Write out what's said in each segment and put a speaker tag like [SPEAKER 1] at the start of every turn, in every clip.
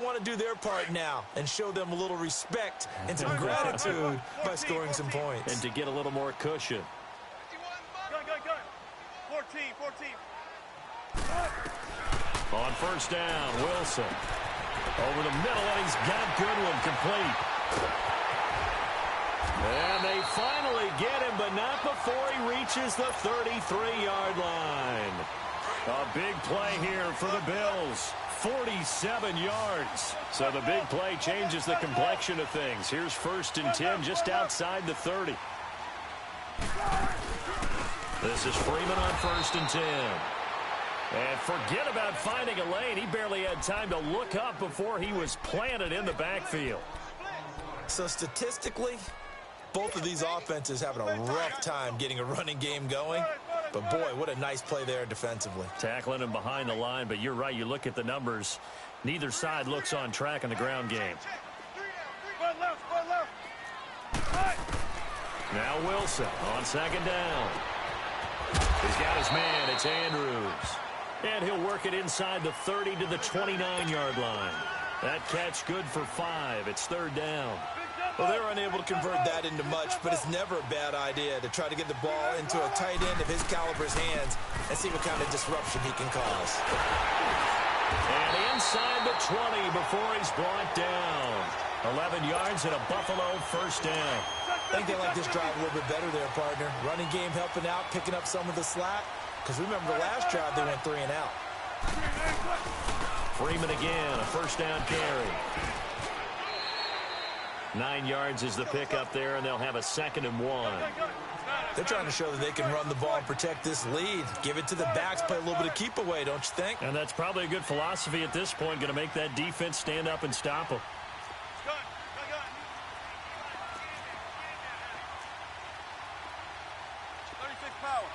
[SPEAKER 1] want to do their part now and show them a little respect and some gratitude by scoring some points.
[SPEAKER 2] And to get a little more cushion.
[SPEAKER 3] Gun. 14.
[SPEAKER 2] On first down, Wilson. Over the middle, and he's got Goodwin complete. And they finally get him, but not before he reaches the 33-yard line. A big play here for the Bills. 47 yards. So the big play changes the complexion of things. Here's 1st and 10 just outside the 30. This is Freeman on 1st and 10. And forget about finding a lane. He barely had time to look up before he was planted in the backfield.
[SPEAKER 1] So statistically, both of these offenses having a rough time getting a running game going. But, boy, what a nice play there defensively.
[SPEAKER 2] Tackling him behind the line, but you're right. You look at the numbers. Neither side looks on track in the ground game. Now Wilson on 2nd down. He's got his man. It's Andrews. And he'll work it inside the 30 to the 29-yard line. That catch good for 5. It's 3rd down.
[SPEAKER 1] Well, they're unable to convert that into much, but it's never a bad idea to try to get the ball into a tight end of his caliber's hands and see what kind of disruption he can cause.
[SPEAKER 2] And inside the 20 before he's brought down. 11 yards and a Buffalo 1st down.
[SPEAKER 1] I think they like this drive a little bit better there, partner. Running game helping out, picking up some of the slack. Because remember, the last drive they went 3 and out.
[SPEAKER 2] Freeman again, a 1st down carry. 9 yards is the pickup there, and they'll have a 2nd and 1.
[SPEAKER 1] They're trying to show that they can run the ball and protect this lead. Give it to the backs, play a little bit of keep away, don't you think?
[SPEAKER 2] And that's probably a good philosophy at this point, going to make that defense stand up and stop them.
[SPEAKER 3] 36 power.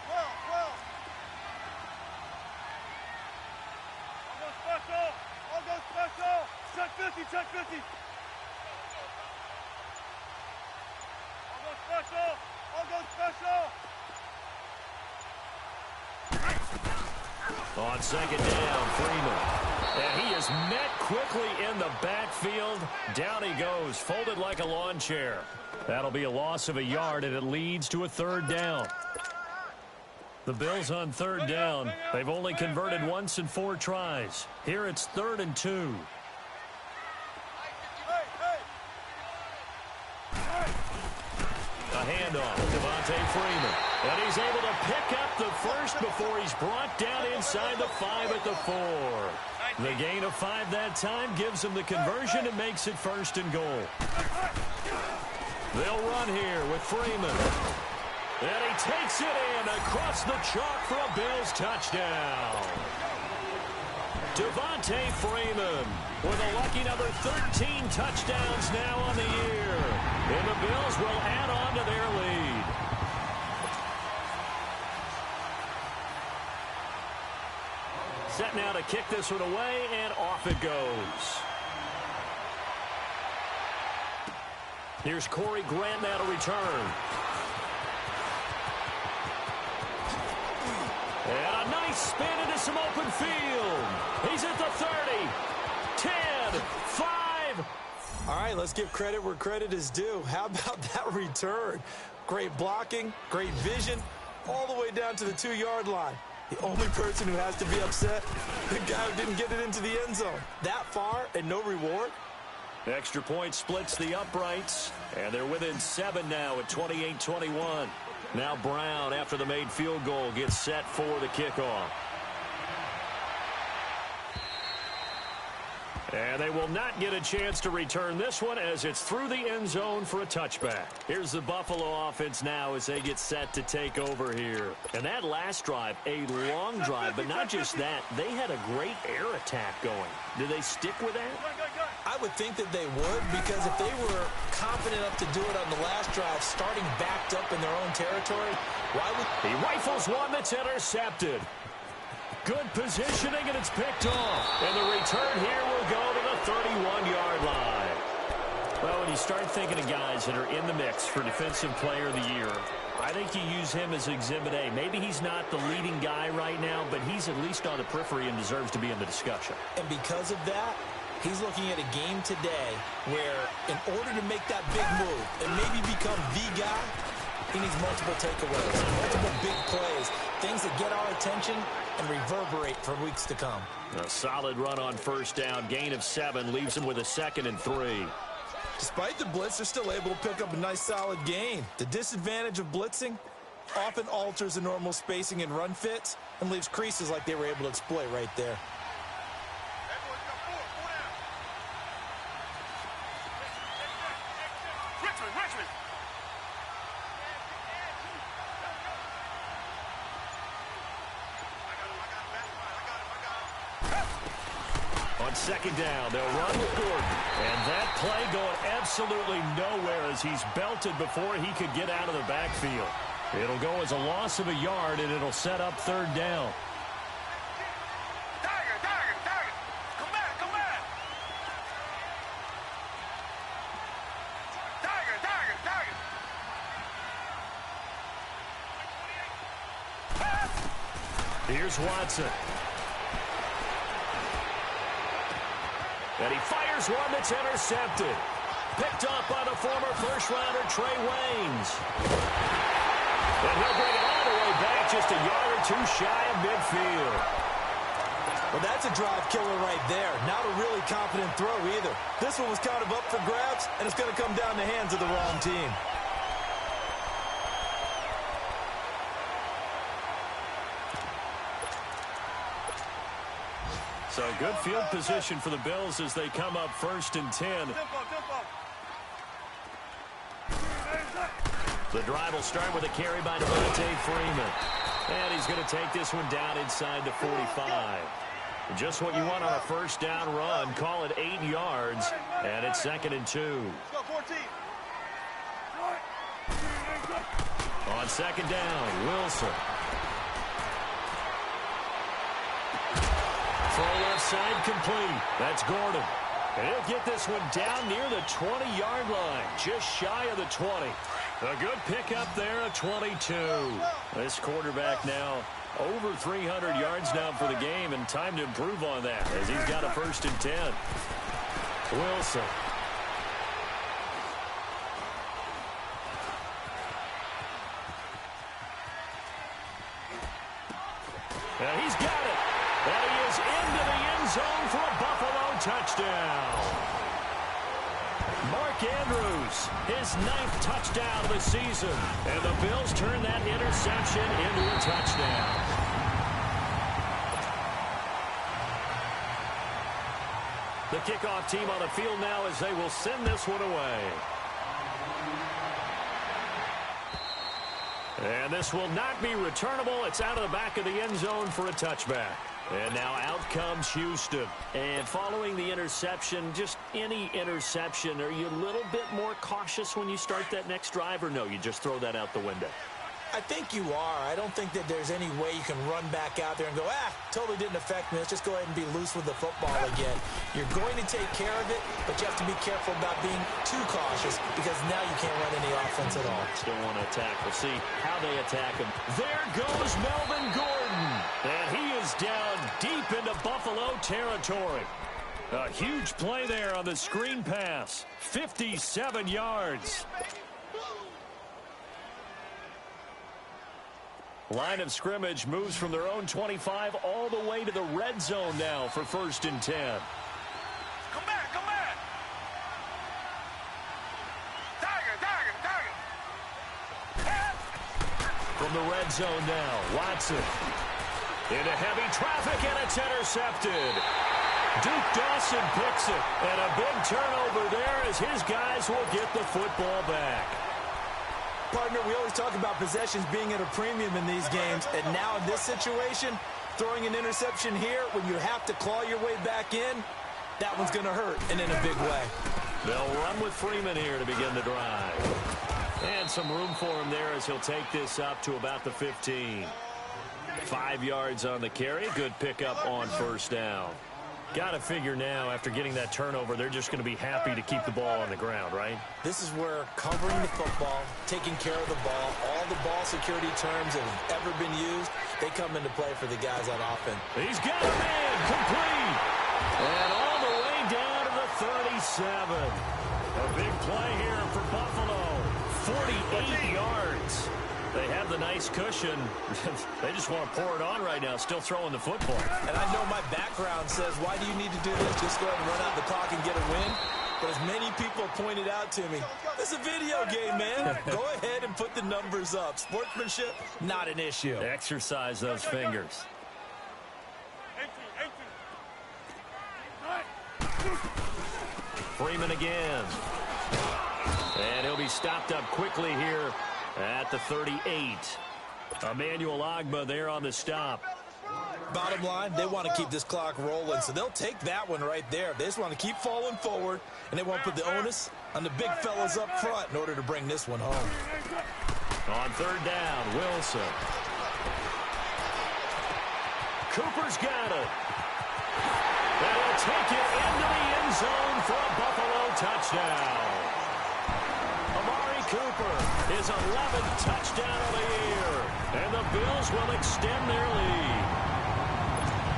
[SPEAKER 3] Well. I'll go special. Check 50. I'll go special.
[SPEAKER 2] On 2nd down, Freeman. And he is met quickly in the backfield. Down he goes, folded like a lawn chair. That'll be a loss of a yard, and it leads to a 3rd down. The Bills on 3rd down. They've only converted once in 4 tries. Here it's 3rd and 2. A handoff, Devontae Freeman. And he's able to pick up the first before he's brought down inside the 5 at the 4. The gain of 5 that time gives him the conversion and makes it 1st and goal. They'll run here with Freeman. And he takes it in across the chalk for a Bills touchdown. Devontae Freeman with a lucky number 13 touchdowns now on the year. And the Bills will add on to their lead. Set now to kick this one away, and off it goes. Here's Corey Grant now to return. And a nice spin into some open field. He's at the 30, 10, 5.
[SPEAKER 1] All right, let's give credit where credit is due. How about that return? Great blocking, great vision, all the way down to the 2-yard line. The only person who has to be upset, the guy who didn't get it into the end zone. That far and no reward?
[SPEAKER 2] Extra point splits the uprights, and they're within 7 now at 28-21. Now Brown, after the made field goal, gets set for the kickoff. And they will not get a chance to return this one as it's through the end zone for a touchback. Here's the Buffalo offense now as they get set to take over here. And that last drive, a long drive, but not just that. They had a great air attack going. Do they stick with that?
[SPEAKER 1] I would think that they would, because if they were confident enough to do it on the last drive, starting backed up in their own territory, why would...
[SPEAKER 2] He rifles one that's intercepted. Good positioning, and it's picked off. And the return here will go to the 31-yard line. Well, when you start thinking of guys that are in the mix for Defensive Player of the Year, I think you use him as Exhibit A. Maybe he's not the leading guy right now, but he's at least on the periphery and deserves to be in the discussion.
[SPEAKER 1] And because of that, he's looking at a game today where in order to make that big move and maybe become the guy, he needs multiple takeaways, multiple big plays, things that get our attention and reverberate for weeks to come.
[SPEAKER 2] A solid run on first down. Gain of 7 leaves him with a 2nd and 3.
[SPEAKER 1] Despite the blitz, they're still able to pick up a nice solid gain. The disadvantage of blitzing often alters the normal spacing and run fits and leaves creases like they were able to exploit right there.
[SPEAKER 2] On 2nd down, they'll run with Gordon. And that play going absolutely nowhere as he's belted before he could get out of the backfield. It'll go as a loss of a yard, and it'll set up 3rd down.
[SPEAKER 3] Come back, come back.
[SPEAKER 2] Here's Watson. And he fires one that's intercepted. Picked up by the former first-rounder Trey Waynes. And he'll bring it all the way back just a yard or 2 shy of midfield.
[SPEAKER 1] Well, that's a drive killer right there. Not a really confident throw either. This one was kind of up for grabs, and it's going to come down the hands of the wrong team.
[SPEAKER 2] So good field position for the Bills as they come up 1st and 10. The drive will start with a carry by Devontae Freeman. And he's going to take this one down inside the 45. Just what you want on a first down run. Call it 8 yards. And it's 2nd and 2. On 2nd down, Wilson. Full left side complete. That's Gordon. And he'll get this one down near the 20-yard line. Just shy of the 20. A good pickup there at 22. This quarterback now over 300 yards now for the game, and time to improve on that as he's got a 1st and 10. Wilson. And he's got it. And he is into the end zone for a Buffalo touchdown. Mark Andrews, his 9th touchdown of the season. And the Bills turn that interception into a touchdown. The kickoff team on the field now as they will send this one away. And this will not be returnable. It's out of the back of the end zone for a touchback. And now out comes Houston. And following the interception, just any interception, are you a little bit more cautious when you start that next drive, or no, you just throw that out the window?
[SPEAKER 1] I think you are. I don't think that there's any way you can run back out there and go, totally didn't affect me. Let's just go ahead and be loose with the football again. You're going to take care of it, but you have to be careful about being too cautious because now you can't run any offense at all.
[SPEAKER 2] Still want to attack. We'll see how they attack him. There goes Melvin Gordon. And he is down deep into Buffalo territory. A huge play there on the screen pass. 57 yards. Line of scrimmage moves from their own 25 all the way to the red zone now for 1st and 10.
[SPEAKER 3] Come back, come back. Tiger.
[SPEAKER 2] From the red zone now, Watson. Into heavy traffic, and it's intercepted. Duke Dawson picks it, and a big turnover there as his guys will get the football back.
[SPEAKER 1] Partner, we always talk about possessions being at a premium in these games, and now in this situation, throwing an interception here when you have to claw your way back in, that one's going to hurt, and in a big way.
[SPEAKER 2] They'll run with Freeman here to begin the drive. And some room for him there as he'll take this up to about the 15. 5 yards on the carry. Good pickup on first down. Got to figure now, after getting that turnover, they're just going to be happy to keep the ball on the ground, right?
[SPEAKER 1] This is where covering the football, taking care of the ball, all the ball security terms that have ever been used, they come into play for the guys on offense.
[SPEAKER 2] He's got a man, complete. And all the way down to the 37. A big play here for Buffalo. 48 yards. They have the nice cushion. They just want to pour it on right now, still throwing the football.
[SPEAKER 1] And I know my background says, why do you need to do this? Just go ahead and run out the clock and get a win. But as many people pointed out to me, this is a video game, man. Go ahead and put the numbers up. Sportsmanship, not an issue.
[SPEAKER 2] Exercise those fingers. Freeman again. And he'll be stopped up quickly here at the 38. Emmanuel Ogbah there on the stop.
[SPEAKER 1] Bottom line, they want to keep this clock rolling, so they'll take that one right there. They just want to keep falling forward, and they won't put the onus on the big fellas up front in order to bring this one home.
[SPEAKER 2] On third down, Wilson. Cooper's got it. That'll take it into the end zone for a Buffalo touchdown. Amari Cooper, his 11th touchdown of the year. And the Bills will extend their lead.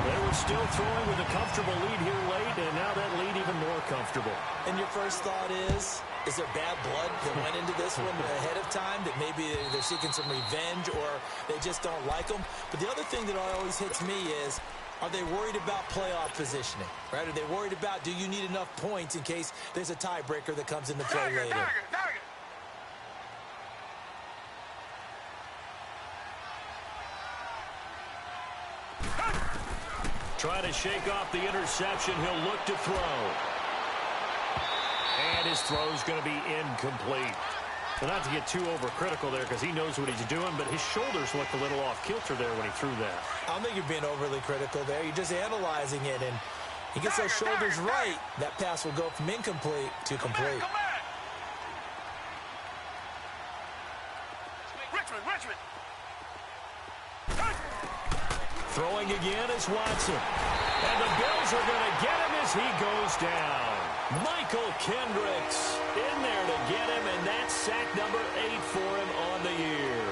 [SPEAKER 2] They were still throwing with a comfortable lead here late, and now that lead even more comfortable.
[SPEAKER 1] And your first thought is there bad blood that went into this one ahead of time, that maybe they're seeking some revenge or they just don't like them? But the other thing that always hits me is, are they worried about playoff positioning? Right? Are they worried about, do you need enough points in case there's a tiebreaker that comes into play later?
[SPEAKER 2] Try to shake off the interception. He'll look to throw. And his throw's going to be incomplete. Well, not to get too overcritical there because he knows what he's doing, but his shoulders looked a little off kilter there when he threw that.
[SPEAKER 1] I don't think you're being overly critical there. You're just analyzing it, and he gets those shoulders right. That pass will go from incomplete to complete.
[SPEAKER 3] Richmond.
[SPEAKER 2] Throwing again is Watson. And the Bills are going to get him as he goes down. Michael Kendricks in there to get him, and that's sack number 8 for him on the year.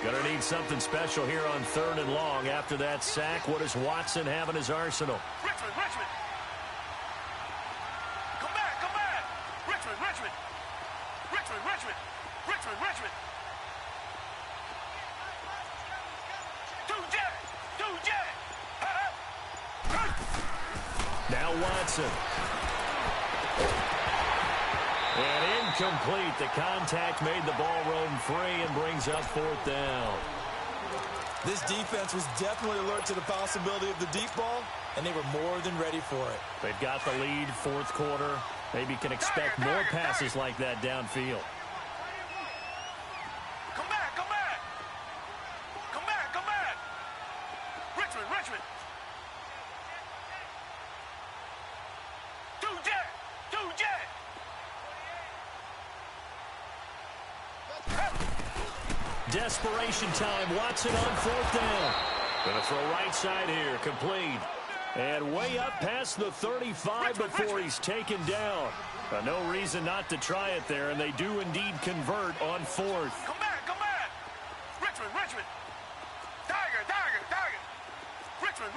[SPEAKER 2] Going to need something special here on 3rd and long. After that sack, what does Watson have in his arsenal?
[SPEAKER 3] Richmond. Come back. Richmond. Two jet.
[SPEAKER 2] Now Watson. And incomplete. The contact made the ball roam free and brings up 4th down.
[SPEAKER 1] This defense was definitely alert to the possibility of the deep ball, and they were more than ready for it.
[SPEAKER 2] They've got the lead, 4th quarter. Maybe can expect more passes like that downfield.
[SPEAKER 3] Come back. Richmond. Two jet.
[SPEAKER 2] Desperation time. Watson on 4th down. Going to throw right side here. Complete. And way up past the 35 before he's taken down. No reason not to try it there, and they do indeed convert on 4th.
[SPEAKER 3] Come back. Richmond. Tiger. Richmond.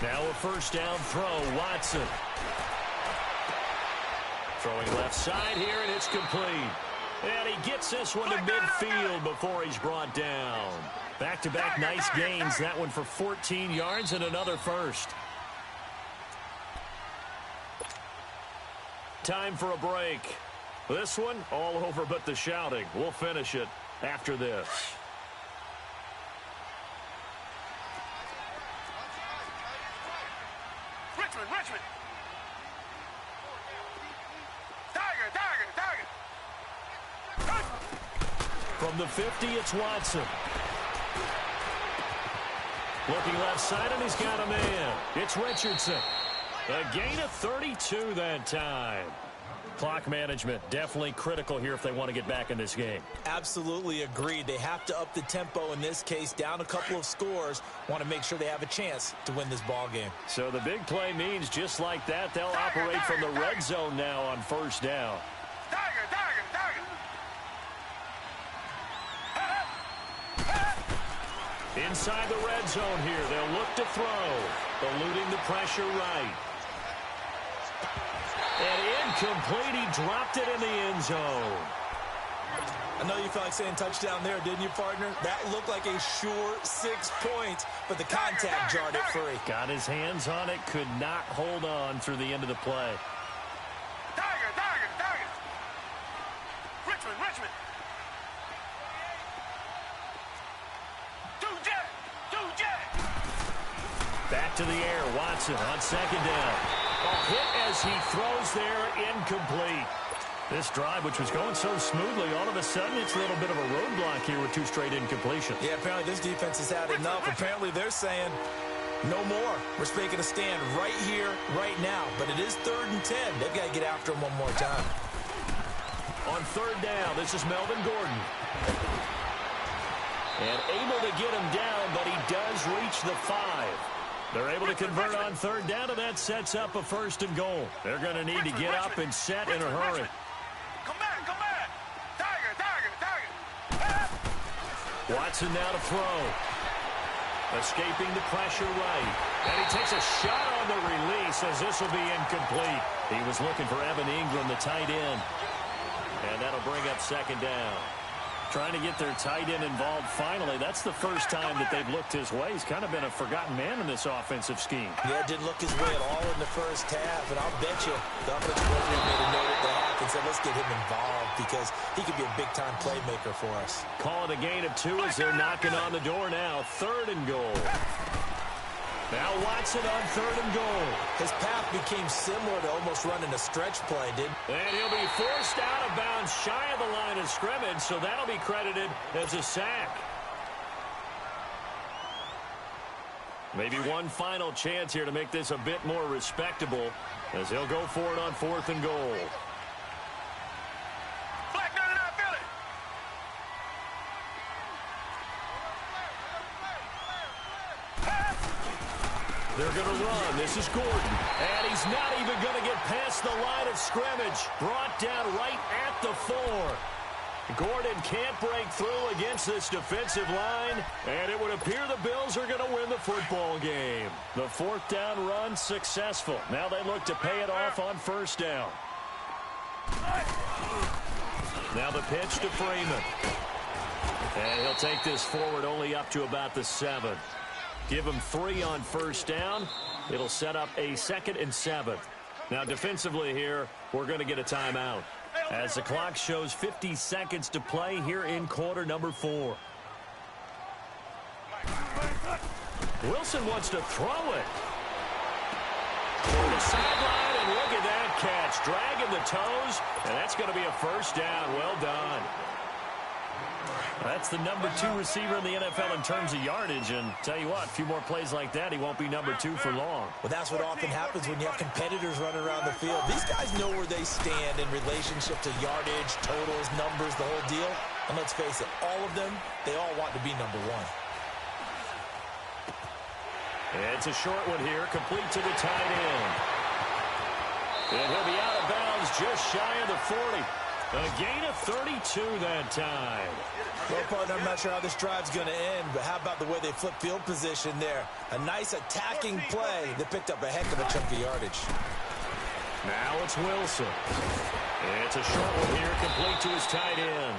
[SPEAKER 2] Now a 1st down throw. Watson. Throwing left side here, and it's complete. And he gets this one to midfield before he's brought down. Back-to-back nice gains. That one for 14 yards and another first. Time for a break. This one, all over but the shouting. We'll finish it after this.
[SPEAKER 3] Richmond. Tiger.
[SPEAKER 2] From the 50, it's Watson. Looking left side, and he's got a man. It's Richardson. A gain of 32 that time. Clock management, definitely critical here if they want to get back in this game.
[SPEAKER 1] Absolutely agreed. They have to up the tempo in this case, down a couple of scores. Want to make sure they have a chance to win this ball game.
[SPEAKER 2] So the big play means just like that, they'll operate from the red zone now on first down. Inside the red zone here, they'll look to throw, eluding the pressure right. And incomplete, he dropped it in the end zone.
[SPEAKER 1] I know you felt like saying touchdown there, didn't you, partner? That looked like a sure 6 points, but the contact jarred it free.
[SPEAKER 2] Got his hands on it, could not hold on through the end of the play.
[SPEAKER 3] Richmond.
[SPEAKER 2] Back to the air, Watson on second down. A hit as he throws there, incomplete. This drive, which was going so smoothly, all of a sudden it's a little bit of a roadblock here with 2 straight incompletions.
[SPEAKER 1] Yeah, apparently this defense has had enough. Apparently they're saying, no more. We're making a stand right here, right now. But it is 3rd and 10. They've got to get after him one more time.
[SPEAKER 2] On third down, this is Melvin Gordon. And able to get him down, but he does reach the 5. They're able to convert on third down, and that sets up a 1st and goal. They're going to need to get up and set in a hurry.
[SPEAKER 3] Come back. Tiger.
[SPEAKER 2] Watson now to throw. Escaping the pressure right. And he takes a shot on the release as this will be incomplete. He was looking for Evan Ingram, the tight end. And that'll bring up 2nd down. Trying to get their tight end involved finally. That's the first time that they've looked his way. He's kind of been a forgotten man in this offensive scheme.
[SPEAKER 1] Yeah, didn't look his way at all in the first half. And I'll bet you the offensive coordinator made a note at the half and said, let's get him involved because he could be a big-time playmaker for us.
[SPEAKER 2] Call it a gain of 2 as they're knocking on the door now. 3rd and goal. Now Watson on 3rd and goal.
[SPEAKER 1] His path became similar to almost running a stretch play, didn't he?
[SPEAKER 2] And he'll be forced out of bounds shy of the line of scrimmage, so that'll be credited as a sack. Maybe one final chance here to make this a bit more respectable as he'll go for it on 4th and goal. They're going to run. This is Gordon. And he's not even going to get past the line of scrimmage. Brought down right at the 4. Gordon can't break through against this defensive line. And it would appear the Bills are going to win the football game. The 4th down run successful. Now they look to pay it off on 1st down. Now the pitch to Freeman. And he'll take this forward only up to about the 7. Give him 3 on 1st down. It'll set up a 2nd and 7. Now defensively here, we're going to get a timeout as the clock shows 50 seconds to play here in quarter number 4. Wilson wants to throw it. For the sideline, and look at that catch. Dragging the toes, and that's going to be a 1st down. Well done. That's the number 2 receiver in the NFL in terms of yardage. And tell you what, a few more plays like that, he won't be number 2 for long.
[SPEAKER 1] Well, that's what often happens when you have competitors running around the field. These guys know where they stand in relationship to yardage, totals, numbers, the whole deal. And let's face it, all of them, they all want to be number 1.
[SPEAKER 2] It's a short one here, complete to the tight end. And he'll be out of bounds just shy of the 40. A gain of 32 that time.
[SPEAKER 1] Well, partner, I'm not sure how this drive's going to end, but how about the way they flip field position there? A nice attacking play that picked up a heck of a chunk of yardage.
[SPEAKER 2] Now it's Wilson. It's a short one here, complete to his tight end.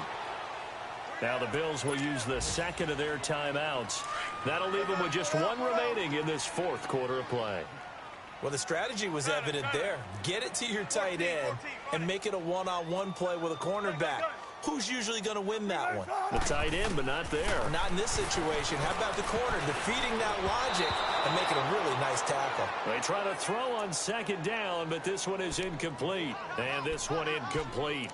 [SPEAKER 2] Now the Bills will use the 2nd of their timeouts. That'll leave them with just 1 remaining in this 4th quarter of play.
[SPEAKER 1] Well, the strategy was evident there. Get it to your tight end and make it a one-on-one play with a cornerback. Who's usually going to win that one?
[SPEAKER 2] The tight end, but not there.
[SPEAKER 1] Not in this situation. How about the corner defeating that logic and making a really nice tackle?
[SPEAKER 2] They try to throw on 2nd down, but this one is incomplete. And this one incomplete.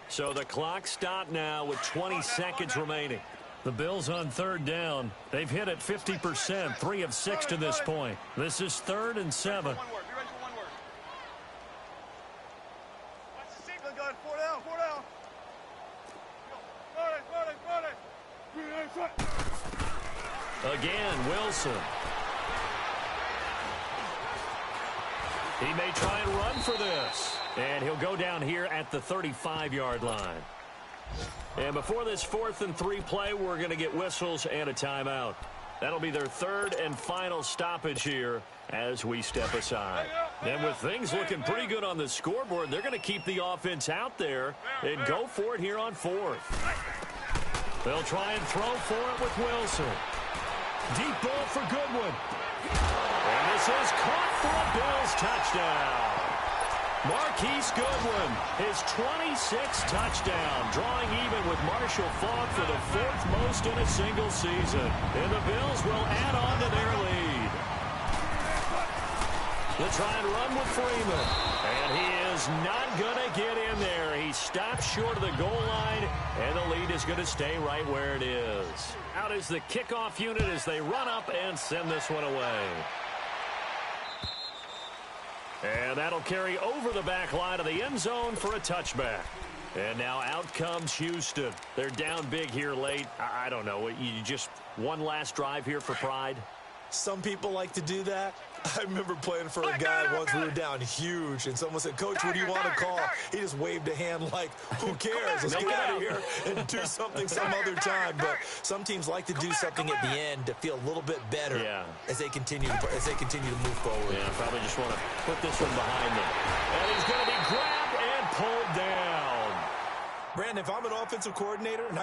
[SPEAKER 2] So the clock stopped now with 20 seconds remaining. The Bills on 3rd down. They've hit it 50%, 3 of 6 to this point. This is 3rd and 7. Again, Wilson. He may try and run for this. And he'll go down here at the 35-yard line. And before this 4th and 3 play, we're going to get whistles and a timeout. That'll be their 3rd and final stoppage here as we step aside. And with things looking pretty good on the scoreboard, they're going to keep the offense out there and go for it here on 4th. They'll try and throw for it with Wilson. Deep ball for Goodwin. And this is caught for a Bills touchdown. Marquise Goodwin, his 26th touchdown, drawing even with Marshall Faulk for the 4th most in a single season. And the Bills will add on to their lead. They'll try and run with Freeman. And he is not going to get in there. He stops short of the goal line, and the lead is going to stay right where it is. Out is the kickoff unit as they run up and send this one away. And that'll carry over the back line of the end zone for a touchback. And now out comes Houston. They're down big here late. I don't know. You just one last drive here for pride?
[SPEAKER 1] Some people like to do that. I remember playing for a guy once. We were down huge, and someone said, "Coach, what do you want to call?" He just waved a hand like, "Who cares? Let's get out of here and do something some other time." But some teams like to do something at the end to feel a little bit better as they continue to move forward.
[SPEAKER 2] Yeah, probably just want to put this one behind them. And he's going to be grabbed and pulled down.
[SPEAKER 1] Brandon, if I'm an offensive coordinator and